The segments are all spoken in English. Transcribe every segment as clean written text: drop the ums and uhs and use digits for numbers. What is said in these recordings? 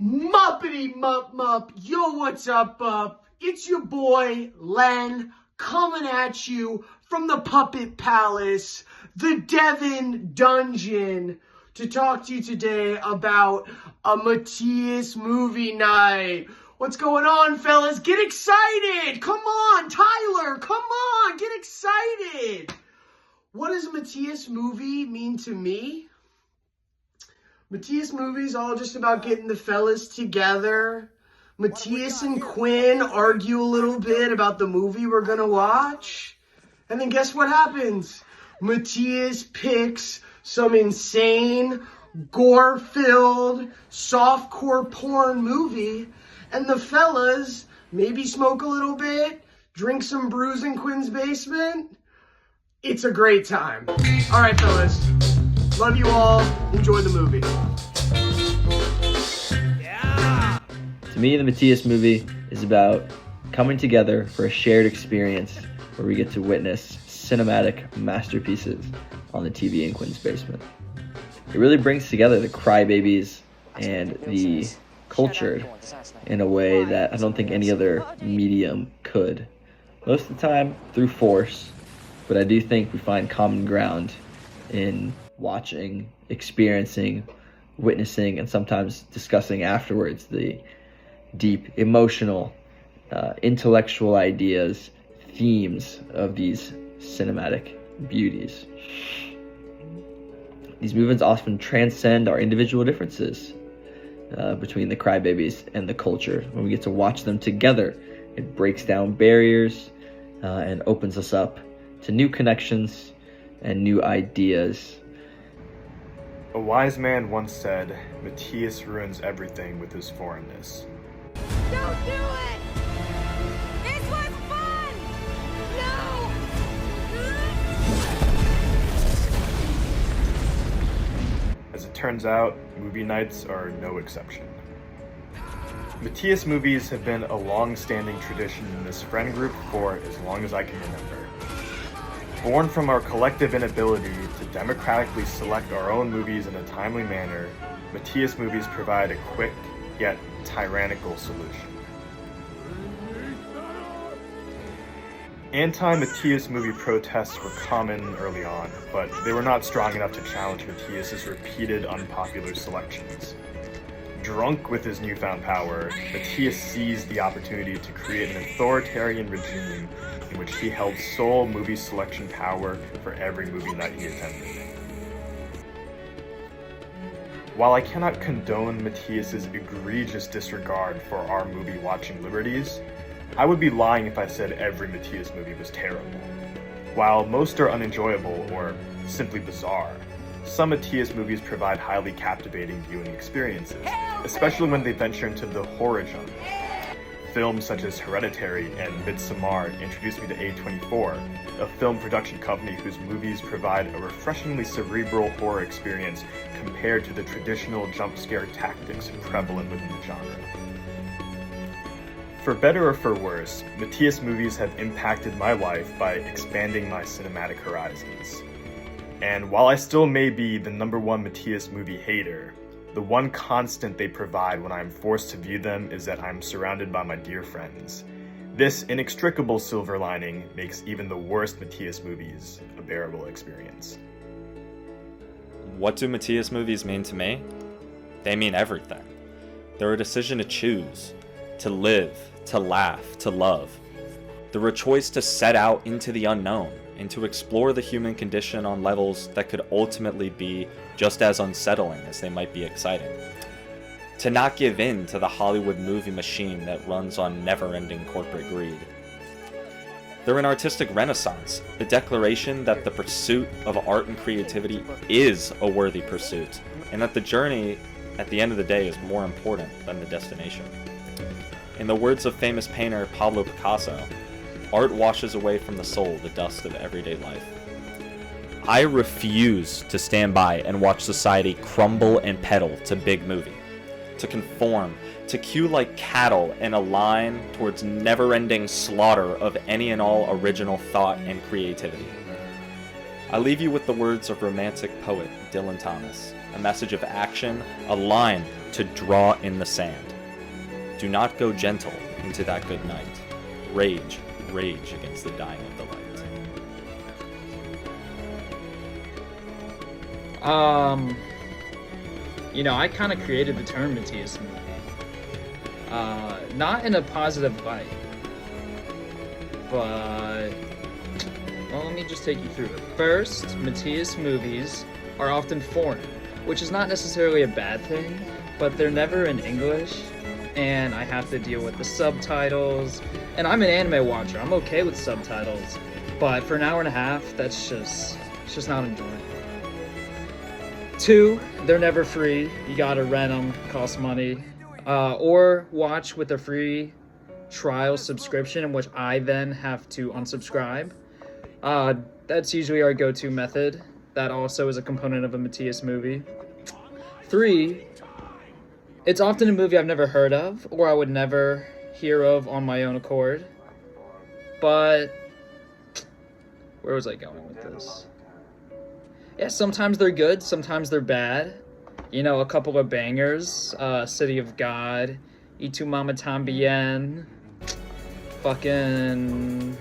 Muppity mup mup, yo, what's up, It's your boy, Len, coming at you from the Puppet Palace, the Devon Dungeon, to talk to you today about a Mathias movie night. What's going on, fellas? Get excited! Come on, Tyler, come on, get excited! What does a Mathias movie mean to me? Mathias movies all just about getting the fellas together. Mathias and Quinn argue a little bit about the movie we're gonna watch. And then guess what happens? Mathias picks some insane, gore-filled, softcore porn movie. And the fellas maybe smoke a little bit, drink some brews in Quinn's basement. It's a great time. All right, fellas. Love you all. Enjoy the movie. Yeah. To me, the Mathias movie is about coming together for a shared experience where we get to witness cinematic masterpieces on the TV in Quinn's basement. It really brings together the crybabies and the culture in a way that I don't think any other medium could. Most of the time through force, but I do think we find common ground in watching, experiencing, witnessing, and sometimes discussing afterwards the deep, emotional, intellectual ideas, themes of these cinematic beauties. These movements often transcend our individual differences between the crybabies and the culture. When we get to watch them together, it breaks down barriers and opens us up to new connections and new ideas. A wise man once said, Mathias ruins everything with his foreignness. Don't do it! This was fun! No! As it turns out, movie nights are no exception. Mathias movies have been a long-standing tradition in this friend group for as long as I can remember. Born from our collective inability to democratically select our own movies in a timely manner, Mathias movies provide a quick, yet tyrannical solution. Anti-Mathias movie protests were common early on, but they were not strong enough to challenge Mathias's repeated unpopular selections. Drunk with his newfound power, Mathias seized the opportunity to create an authoritarian regime in which he held sole movie selection power for every movie night he attended. While I cannot condone Mathias's egregious disregard for our movie-watching liberties, I would be lying if I said every Mathias movie was terrible. While most are unenjoyable or simply bizarre, some Mathias movies provide highly captivating viewing experiences, especially when they venture into the horror genre. Films such as Hereditary and Midsommar introduced me to A24, a film production company whose movies provide a refreshingly cerebral horror experience compared to the traditional jump scare tactics prevalent within the genre. For better or for worse, Mathias movies have impacted my life by expanding my cinematic horizons. And while I still may be the #1 Mathias movie hater, the one constant they provide when I am forced to view them is that I am surrounded by my dear friends. This inextricable silver lining makes even the worst Mathias movies a bearable experience. What do Mathias movies mean to me? They mean everything. They're a decision to choose, to live, to laugh, to love. They're a choice to set out into the unknown and to explore the human condition on levels that could ultimately be just as unsettling as they might be exciting. To not give in to the Hollywood movie machine that runs on never-ending corporate greed. They're an artistic renaissance, a declaration that the pursuit of art and creativity is a worthy pursuit, and that the journey at the end of the day is more important than the destination. In the words of famous painter Pablo Picasso, art washes away from the soul the dust of everyday life. I refuse to stand by and watch society crumble and pedal to big movie, to conform, to queue like cattle in a line towards never-ending slaughter of any and all original thought and creativity. I leave you with the words of romantic poet Dylan Thomas, a message of action, a line to draw in the sand. Do not go gentle into that good night. Rage, rage against the dying of the light. I kind of created the term Mathias movie. Not in a positive light, but, well, let me just take you through it. First, Mathias movies are often foreign, which is not necessarily a bad thing, but they're never in English, and I have to deal with the subtitles, and I'm an anime watcher, I'm okay with subtitles, but for an hour and a half, it's just not enjoyable. 2, they're never free. You gotta rent them, cost money, or watch with a free trial subscription, in which I then have to unsubscribe. That's usually our go-to method. That also is a component of a Mathias movie. 3, it's often a movie I've never heard of, or I would never hear of on my own accord. But where was I going with this? Yeah, sometimes they're good, sometimes they're bad. A couple of bangers. City of God, Y Tu Mama Tambien, fucking...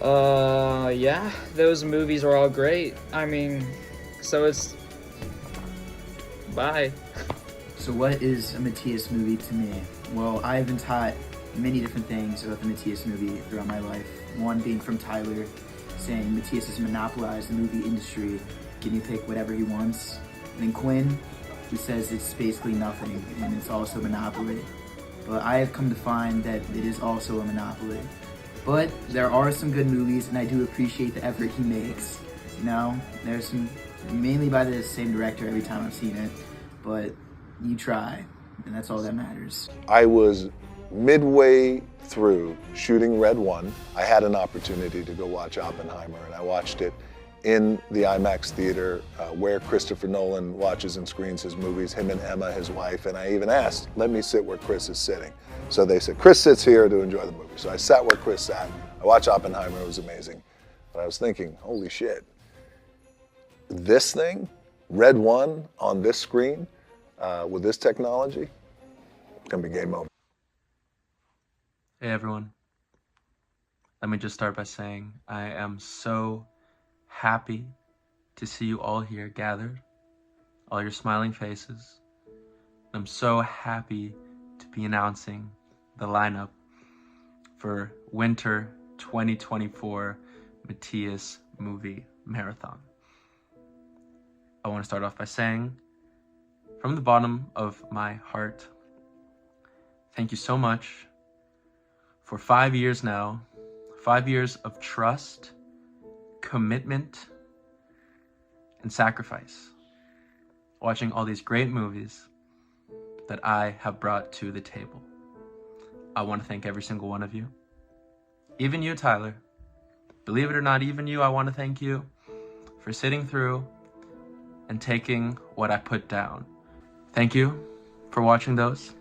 yeah, those movies are all great. I mean, so it's... Bye. So what is a Mathias movie to me? Well, I've been taught many different things about the Mathias movie throughout my life. One being from Tyler, saying Mathias has monopolized the movie industry, can you pick whatever he wants? And then Quinn, who says it's basically nothing, and it's also monopoly. But I have come to find that it is also a monopoly. But there are some good movies, and I do appreciate the effort he makes. There's some, mainly by the same director every time I've seen it, but you try, and that's all that matters. I was midway through shooting Red 1. I had an opportunity to go watch Oppenheimer, and I watched it in the IMAX theater where Christopher Nolan watches and screens his movies, him and Emma, his wife, and I even asked, let me sit where Chris is sitting. So they said, Chris sits here to enjoy the movie. So I sat where Chris sat. I watched Oppenheimer, it was amazing. But I was thinking, holy shit, this thing, Red 1 on this screen, with this technology, it's gonna be game over. Hey everyone, let me just start by saying I am so happy to see you all here gathered, all your smiling faces. I'm so happy to be announcing the lineup for Winter 2024 Mathias Movie Marathon. I want to start off by saying, from the bottom of my heart, thank you so much for 5 years now, 5 years of trust, commitment, and sacrifice, watching all these great movies that I have brought to the table. I want to thank every single one of you. Even you, Tyler. Believe it or not, even you, I want to thank you for sitting through and taking what I put down. Thank you for watching those.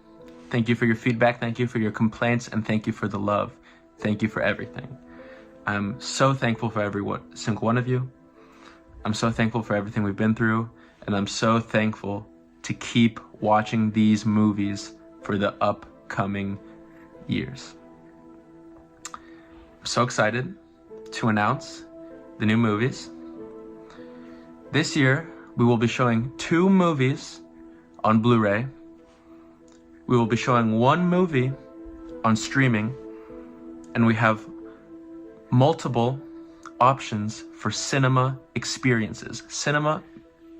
Thank you for your feedback. Thank you for your complaints. And thank you for the love. Thank you for everything. I'm so thankful for every single one of you. I'm so thankful for everything we've been through. And I'm so thankful to keep watching these movies for the upcoming years. I'm so excited to announce the new movies. This year, we will be showing 2 movies on Blu-ray. We will be showing 1 movie on streaming, and we have multiple options for cinema experiences. Cinema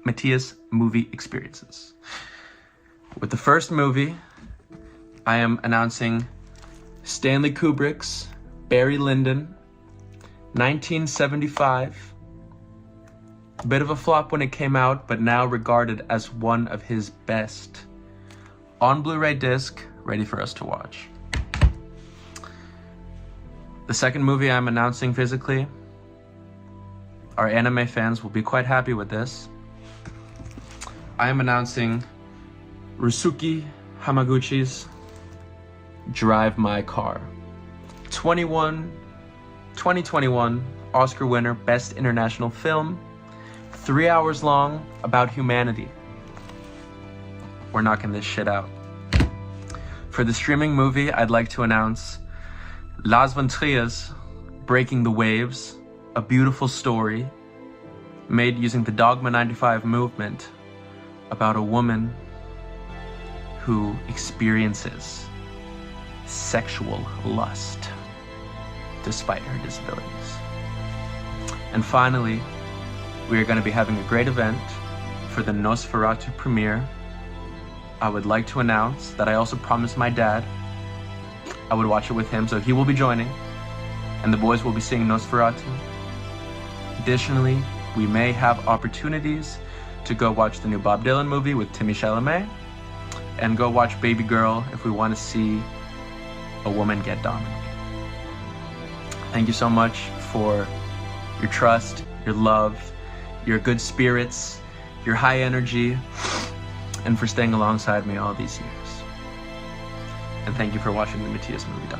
Mathias movie experiences. With the first movie, I am announcing Stanley Kubrick's Barry Lyndon, 1975. A bit of a flop when it came out, but now regarded as one of his best. On Blu-ray disc, ready for us to watch. The second movie I'm announcing physically, our anime fans will be quite happy with this. I am announcing Ryusuke Hamaguchi's Drive My Car. 2021 Oscar winner, Best International Film. 3 hours long, about humanity. We're knocking this shit out. For the streaming movie, I'd like to announce Las von Trier's Breaking the Waves, a beautiful story made using the Dogma 95 movement about a woman who experiences sexual lust despite her disabilities. And finally, we are going to be having a great event for the Nosferatu premiere. I would like to announce that I also promised my dad I would watch it with him, so he will be joining, and the boys will be seeing Nosferatu. Additionally, we may have opportunities to go watch the new Bob Dylan movie with Timothée Chalamet, and go watch Baby Girl if we want to see a woman get dominated. Thank you so much for your trust, your love, your good spirits, your high energy, and for staying alongside me all these years. And thank you for watching the Mathias Movie Doc.